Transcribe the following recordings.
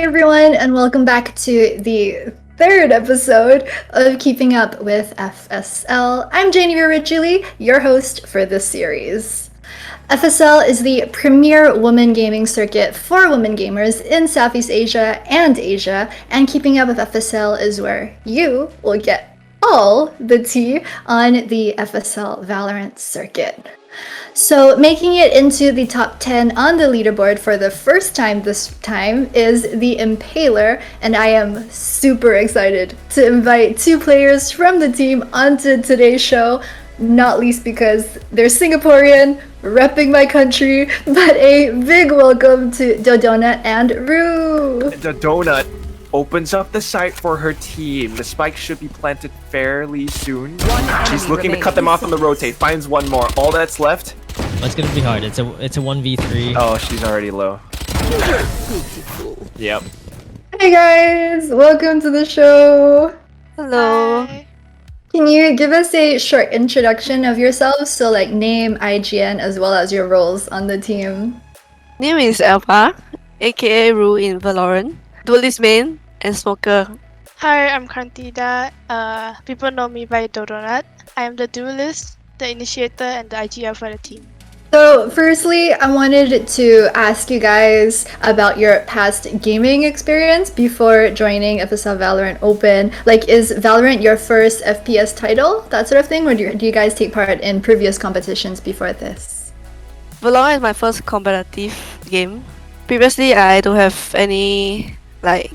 everyone, and welcome back to the third episode of Keeping Up with FSL. I'm 𝗲𝗍𝗶𝘀𝗍𝗲, your host for this series. FSL is the premier women gaming circuit for women gamers in Southeast Asia and Asia, and Keeping Up with FSL is where you will get all the tea on the FSL Valorant circuit. So making it into the top 10 on the leaderboard for the first time this time is the Impaler, and I am super excited to invite two players from the team onto today's show, not least because they're Singaporean, repping my country, but a big welcome to Dodonut and Ruu. The donut opens up the site for her team. The spike should be planted fairly soon. She's looking to cut them off on the rotate. Finds one more. All that's left. It's gonna be hard. It's a 1v3. Oh, she's already low. Yep. Hey guys, welcome to the show. Hello. Hi. Can you give us a short introduction of yourselves? So like name, IGN, as well as your roles on the team. Name is Alpha, aka Ruu in Valorant. Duelist main and smoker. Hi, I'm 𝗲𝗪𝗏𝗪𝗙𝗪. People know me by Dodonut. I am the duelist, the initiator, and the IGL for the team. So firstly, I wanted to ask you guys about your past gaming experience before joining FSL Valorant Open. Like, is Valorant your first FPS title, that sort of thing? Or do you guys take part in previous competitions before this? Valorant is my first competitive game. Previously, I don't have any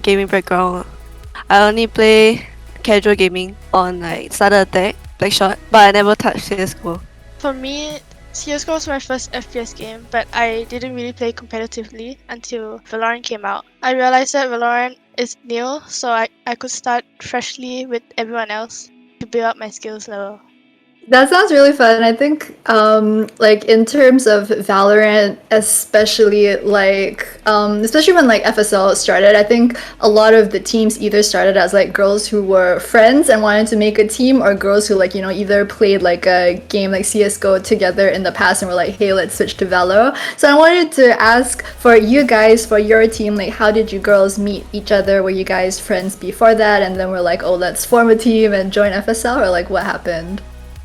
gaming background. I only play casual gaming on Starter Attack, Blackshot, but I never touched CSGO. For me, CSGO was my first FPS game, but I didn't really play competitively until Valorant came out. I realized that Valorant is new, so I could start freshly with everyone else to build up my skills level. That sounds really fun. I think, like in terms of Valorant, especially especially when FSL started, I think a lot of the teams either started as girls who were friends and wanted to make a team, or girls who either played a game like CS:GO together in the past and were like, hey, let's switch to Valo. So I wanted to ask for you guys, for your team, how did you girls meet each other? Were you guys friends before that, and then we're like, oh, let's form a team and join FSL, or what happened?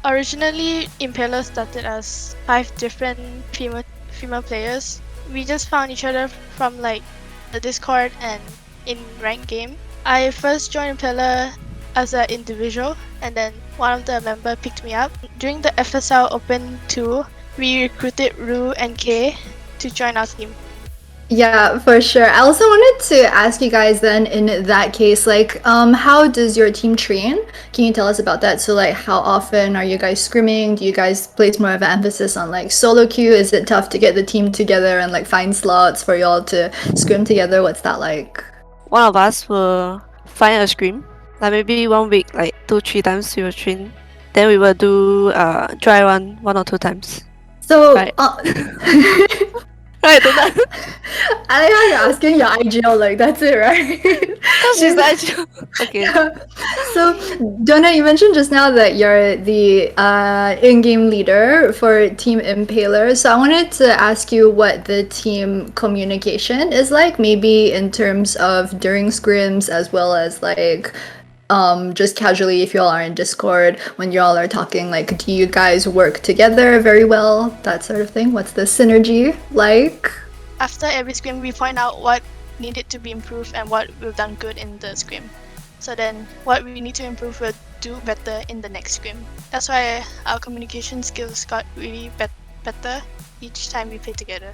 Originally, Impaler started as 5 different female players. We just found each other from the Discord and in ranked game. I first joined Impaler as an individual, and then one of the members picked me up. During the FSL Open 2, we recruited Ruu and K to join our team. Yeah, for sure. I also wanted to ask you guys then, in that case, how does your team train? Can you tell us about that? So how often are you guys scrimming? Do you guys place more of an emphasis on solo queue? Is it tough to get the team together and find slots for y'all to scrim together? What's that like? One of us will find a scrim. Maybe 1 week, 2-3 times we will train. Then we will do dry run 1 or 2 times. So, Right. Right, Donut. I like how you're asking your IGL, that's it, right? She's like, okay. So, Donut, you mentioned just now that you're the in-game leader for Team Impaler. So I wanted to ask you what the team communication is like, maybe in terms of during scrims, as well as just casually if y'all are in Discord, when y'all are talking, do you guys work together very well, that sort of thing? What's the synergy like? After every scrim, we point out what needed to be improved and what we've done good in the scrim. So then what we need to improve, we'll do better in the next scrim. That's why our communication skills got really better each time we play together.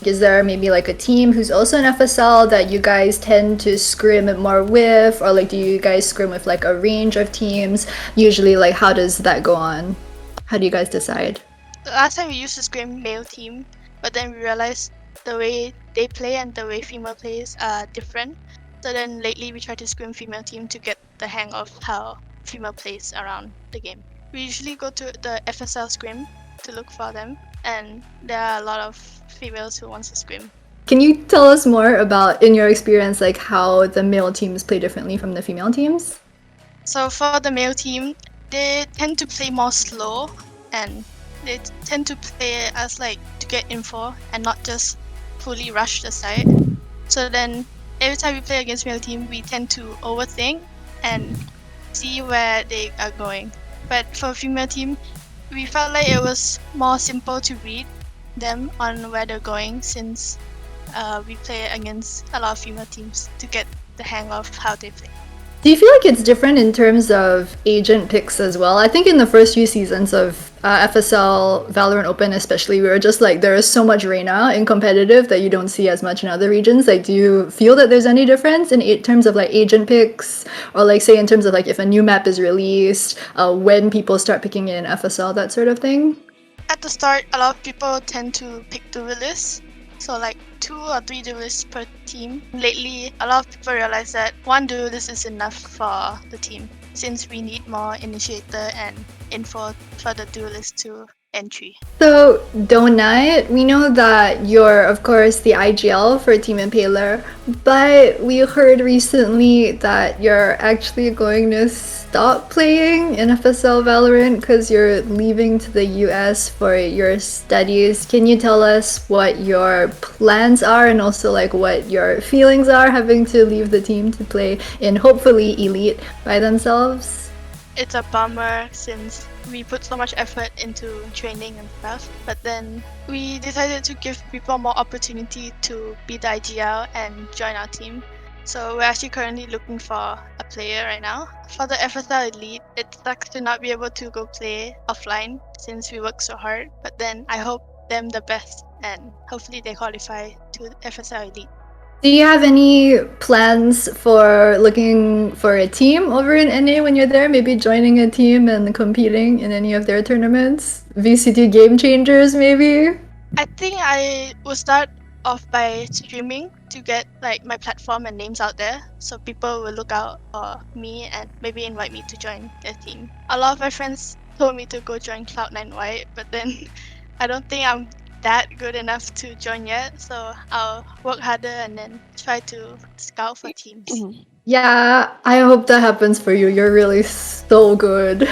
Is there maybe a team who's also an FSL that you guys tend to scrim more with, or do you guys scrim with a range of teams? Usually, how does that go on? How do you guys decide? Last time we used to scrim male team, but then we realized the way they play and the way female plays are different. So then lately we try to scrim female team to get the hang of how female plays around the game. We usually go to the FSL scrim to look for them, and there are a lot of females who want to scrim. Can you tell us more about, in your experience, how the male teams play differently from the female teams? So for the male team, they tend to play more slow, and they tend to play as to get info and not just fully rush the site. So then every time we play against male team, we tend to overthink and see where they are going. But for female team, we felt like it was more simple to read them on where they're going, since we play against a lot of female teams to get the hang of how they play. Do you feel like it's different in terms of agent picks as well? I think in the first few seasons of FSL Valorant Open especially, we were just like, there is so much Reyna in competitive that you don't see as much in other regions. Like, do you feel that there's any difference in terms of like agent picks, or like say in terms of like if a new map is released, when people start picking in FSL, that sort of thing? At the start, a lot of people tend to pick duelists, so like 2 or 3 duelists per team. Lately, a lot of people realize that 1 duelist is enough for the team, since we need more initiator and info for the duelist to entry. So, Donut, we know that you're, of course, the IGL for Team Impaler, but we heard recently that you're actually going to stop playing in FSL Valorant because you're leaving to the US for your studies. Can you tell us what your plans are and also like what your feelings are having to leave the team to play in hopefully Elite by themselves? It's a bummer since we put so much effort into training and stuff, but then we decided to give people more opportunity to be the IGL and join our team. So we're actually currently looking for a player right now. For the FSL Elite, it sucks to not be able to go play offline since we work so hard, but then I hope them the best and hopefully they qualify to FSL Elite. Do you have any plans for looking for a team over in NA when you're there? Maybe joining a team and competing in any of their tournaments? VCT Game Changers, maybe? I think I will start off by streaming to get like my platform and names out there, so people will look out for me and maybe invite me to join their team. A lot of my friends told me to go join Cloud9 White, but then I don't think I'm that good enough to join yet, so I'll work harder and then try to scout for teams. Yeah, I hope that happens for you. You're really so good.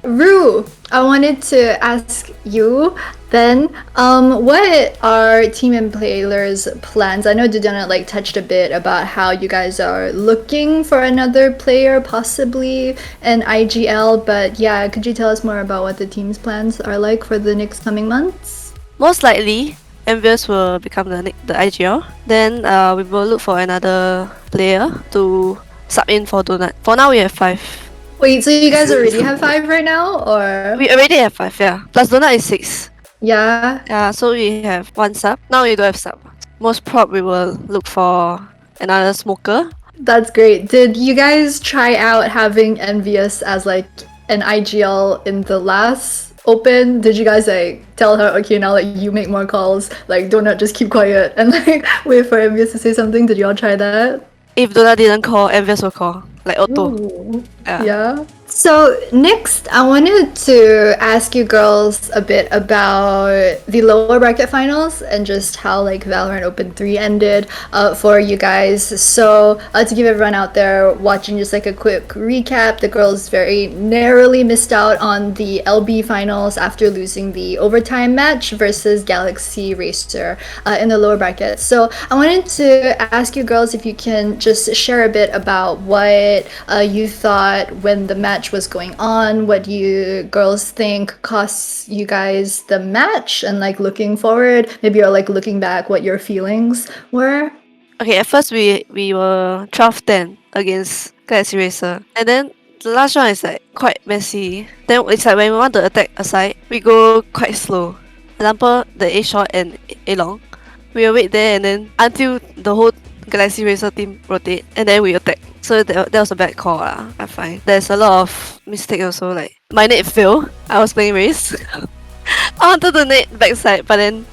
Ruu, I wanted to ask you then, what are Team Impaler's plans? I know Dodonut like touched a bit about how you guys are looking for another player, possibly an IGL, but yeah, could you tell us more about what the team's plans are like for the next coming months? Most likely, Envious will become the IGL. Then we will look for another player to sub in for Donut. For now, we have 5. Wait, so you guys already have 5 right now, or? We already have 5, yeah. Plus Donut is 6. Yeah. Yeah, so we have 1 sub. Now we don't have sub. Most prob we will look for another smoker. That's great. Did you guys try out having Envious as like an IGL in the last Open? Did you guys like tell her, okay, now like you make more calls, like Donut just keep quiet and like wait for Envious to say something? Did you all try that? If Donut didn't call, Envious will call. Like auto. Ooh. Yeah. Yeah. So next, I wanted to ask you girls a bit about the lower bracket finals and just how like Valorant Open 3 ended for you guys. So to give everyone out there watching just like a quick recap, the girls very narrowly missed out on the LB finals after losing the overtime match versus Galaxy Racer in the lower bracket. So I wanted to ask you girls if you can just share a bit about what you thought when the match was going on, what you girls think costs you guys the match, and like looking forward, maybe you're like looking back what your feelings were. Okay, at first we were 12-10 against Galaxy Racer. And then the last round is like quite messy. Then it's like when we want to attack a side, we go quite slow. Example, the A short and A long. We will wait there and then until the whole Galaxy Racer team rotate and then we attack. So that was a bad call I find. There's a lot of mistake also, like my net fail. I was playing race. I wanted to net backside but then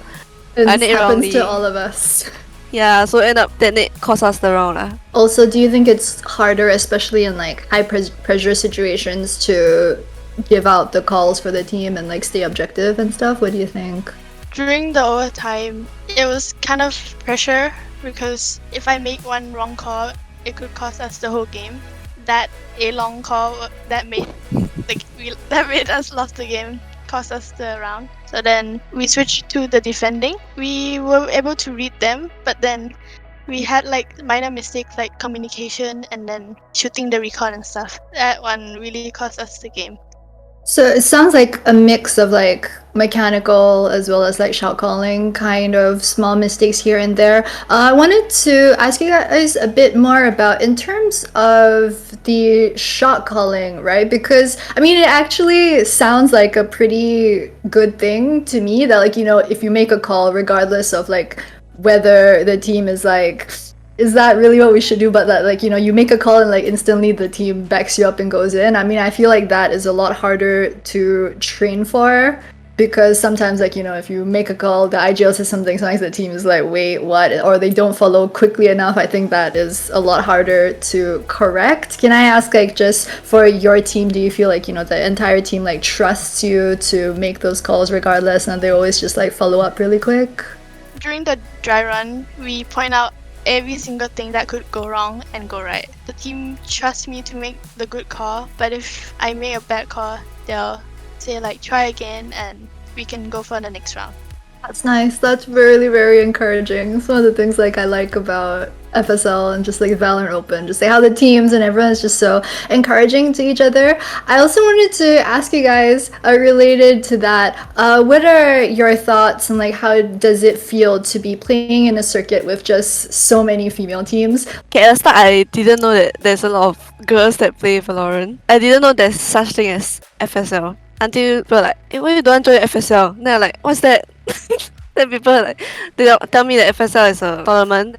It I net happens wrongly. to all of us. Yeah, so end up that net cost us the round. Also, do you think it's harder, especially in like high pressure situations, to give out the calls for the team and like stay objective and stuff? What do you think? During the overtime, it was kind of pressure because if I make one wrong call, it could cost us the whole game. That A long call that made us lost the game, cost us the round. So then we switched to the defending. We were able to read them, but then we had like minor mistakes like communication and then shooting the recon and stuff. That one really cost us the game. So it sounds like a mix of like mechanical as well as like shot calling, kind of small mistakes here and there. I wanted to ask you guys a bit more about in terms of the shot calling, right? Because I mean, it actually sounds like a pretty good thing to me that like, you know, if you make a call, regardless of like whether the team is like, is that really what we should do? But that, like, you know, you make a call and like instantly the team backs you up and goes in. I mean, I feel like that is a lot harder to train for because sometimes, like, you know, if you make a call, the IGL says something, sometimes the team is like, wait, what? Or they don't follow quickly enough. I think that is a lot harder to correct. Can I ask, like, just for your team, do you feel like, you know, the entire team like trusts you to make those calls regardless and they always just like follow up really quick? During the dry run, we point out every single thing that could go wrong and go right. The team trusts me to make the good call, but if I make a bad call, they'll say like try again and we can go for the next round. That's nice. That's really, very encouraging. It's one of the things like I like about FSL and just like Valorant Open, just like how the teams and everyone is just so encouraging to each other. I also wanted to ask you guys, related to that, what are your thoughts and like how does it feel to be playing in a circuit with just so many female teams? Okay, at the start, I didn't know that there's a lot of girls that play Valorant. I didn't know there's such thing as FSL. Until people were like, hey, why you don't join FSL? Then I'm like, what's that? Then people like, they don't tell me that FSL is a tournament.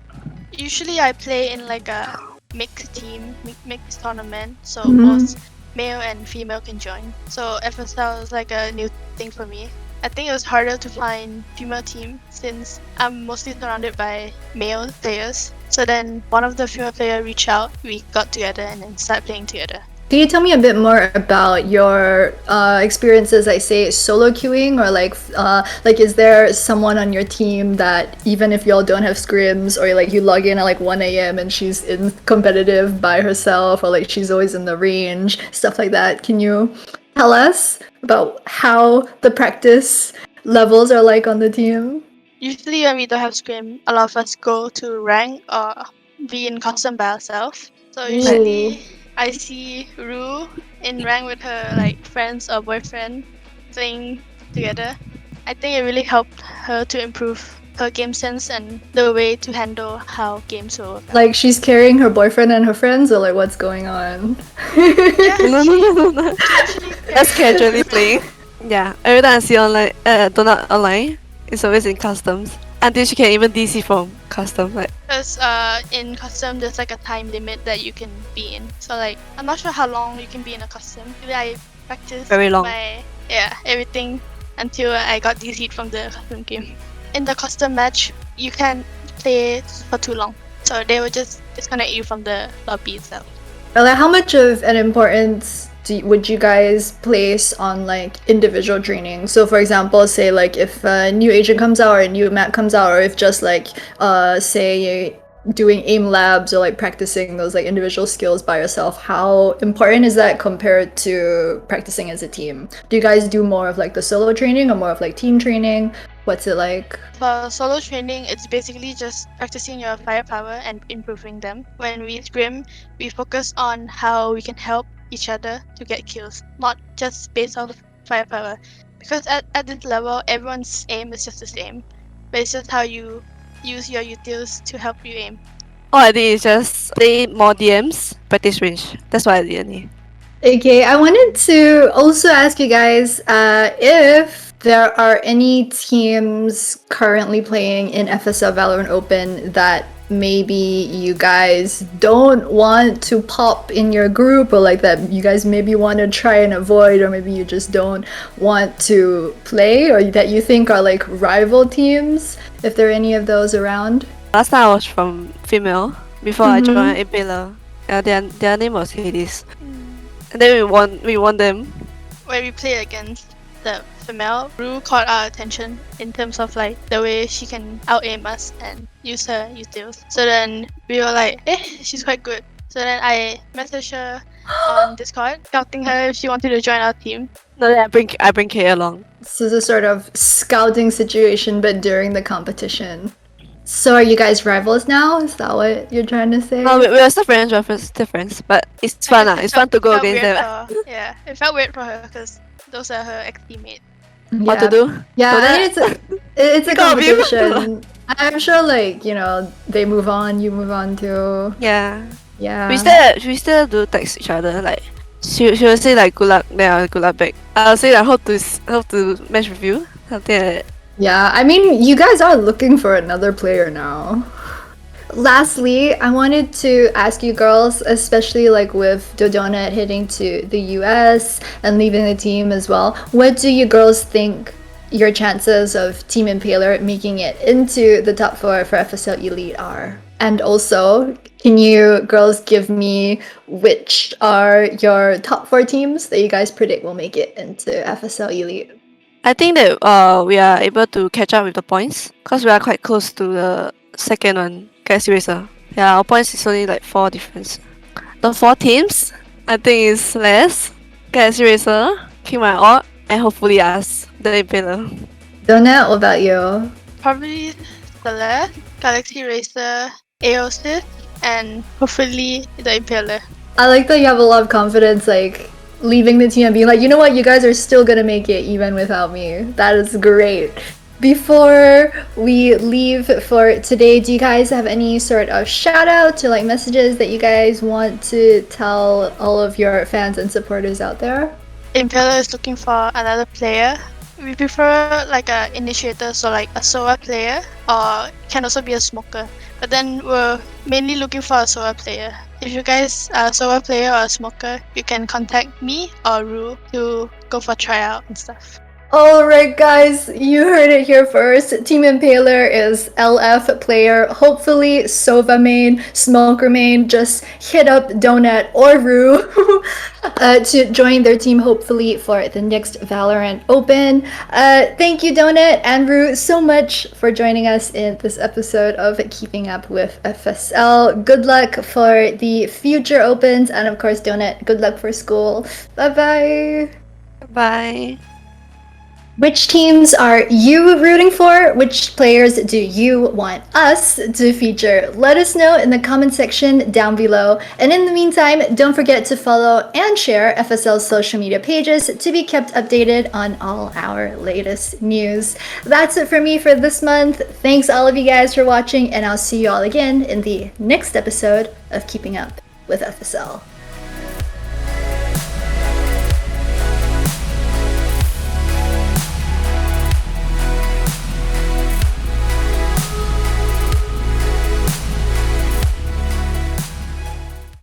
Usually I play in like a mixed team, mixed tournament, so Mhm. both male and female can join. So FSL is like a new thing for me. I think it was harder to find female team since I'm mostly surrounded by male players. So then one of the female players reached out, we got together and then started playing together. Can you tell me a bit more about your experiences, I say, solo queuing, or like is there someone on your team that even if y'all don't have scrims, or like you log in at like 1 a.m. and she's in competitive by herself, or like she's always in the range, stuff like that? Can you tell us about how the practice levels are like on the team? Usually when we don't have scrim, a lot of us go to rank or be in custom by ourselves. So usually I see Ruu in rank with her like friends or boyfriend playing together. I think it really helped her to improve her game sense and the way to handle how games will work. Like she's carrying her boyfriend and her friends, or like what's going on? Yeah, No. That's casually playing. Yeah, every time I see online, Dodonut online, it's always in customs. Until she can even DC from custom. Like, because in custom there's like a time limit that you can be in. So like I'm not sure how long you can be in a custom. Maybe I practiced Very long. everything until I got DC'd from the custom game. In the custom match, you can't play for too long, so they will just disconnect you from the lobby itself. Or like, how much of an importance would you guys place on like individual training? So for example, say like if a new agent comes out or a new map comes out, or if just like say doing aim labs or like practicing those like individual skills by yourself, how important is that compared to practicing as a team? Do you guys do more of like the solo training or more of like team training? What's it like? For solo training, it's basically just practicing your firepower and improving them. When we scrim, we focus on how we can help each other to get kills, not just based on firepower. Because at this level, everyone's aim is just the same, but it's just how you use your utils to help you aim. all I did is just play more DMs, practice range. That's what I did only. Okay, I wanted to also ask you guys if there are any teams currently playing in FSL Valorant Open that maybe you guys don't want to pop in your group, or like that you guys maybe want to try and avoid, or maybe you just don't want to play, or that you think are like rival teams, if there are any of those around? Last time I was from female before I joined Impaler. Their name was Hades. And then we won them. When we played against the female, Ruu caught our attention in terms of like the way she can out aim us and use her utils. So then we were like, she's quite good. So then I messaged her on Discord, scouting her if she wanted to join our team. No, then I bring Kay along. This is a sort of scouting situation, but during the competition. So are you guys rivals now? Is that what you're trying to say? No, we are still friends, we're still friends, but it's fun. It's fun to go felt against weird them. yeah, it felt weird for her because those are her ex-teammates. What to do? Yeah, Donut? I mean, it's a Go, Beam. competition. I'm sure, like, you know, they move on, you move on too. Yeah. Yeah. We still do text each other. Like she will say like good luck, then I'll good luck back. I'll say like hope to match with you, something like that. Yeah, I mean, you guys are looking for another player now. Lastly, I wanted to ask you girls, especially like with Dodonut hitting to the US and leaving the team as well, what do you girls think your chances of Team Impaler making it into the top 4 for FSL Elite are? And also, can you girls give me which are your top 4 teams that you guys predict will make it into FSL Elite? I think that we are able to catch up with the points because we are quite close to the second one, Galaxy Racer. Yeah, our points is only like 4 difference. The 4 teams, I think is less. Galaxy Racer, 𝗲𝗪𝗏, and hopefully us, the Impaler. Donut, what about you? Probably Celeste, Galaxy Racer, AOSIS, and hopefully the Impaler. I like that you have a lot of confidence, like leaving the team and being like, you know what, you guys are still gonna make it even without me. That is great. Before we leave for today, do you guys have any sort of shout out to like messages that you guys want to tell all of your fans and supporters out there? Impaler is looking for another player. We prefer like a initiator, so like a SOA player, or can also be a smoker. But then we're mainly looking for a SOA player. If you guys are a SOA player or a smoker, you can contact me or Ruu to go for tryout and stuff. Alright guys, you heard it here first. Team Impaler is LF player. Hopefully Sova main, Smoker main, just hit up Donut or Ruu to join their team hopefully for the next Valorant Open. Thank you Donut and Ruu so much for joining us in this episode of Keeping Up with FSL. Good luck for the future opens, and of course Donut, good luck for school. Bye bye. Bye. Which teams are you rooting for? Which players do you want us to feature? Let us know in the comment section down below. And in the meantime, don't forget to follow and share FSL's social media pages to be kept updated on all our latest news. That's it for me for this month. Thanks all of you guys for watching, and I'll see you all again in the next episode of Keeping Up with FSL.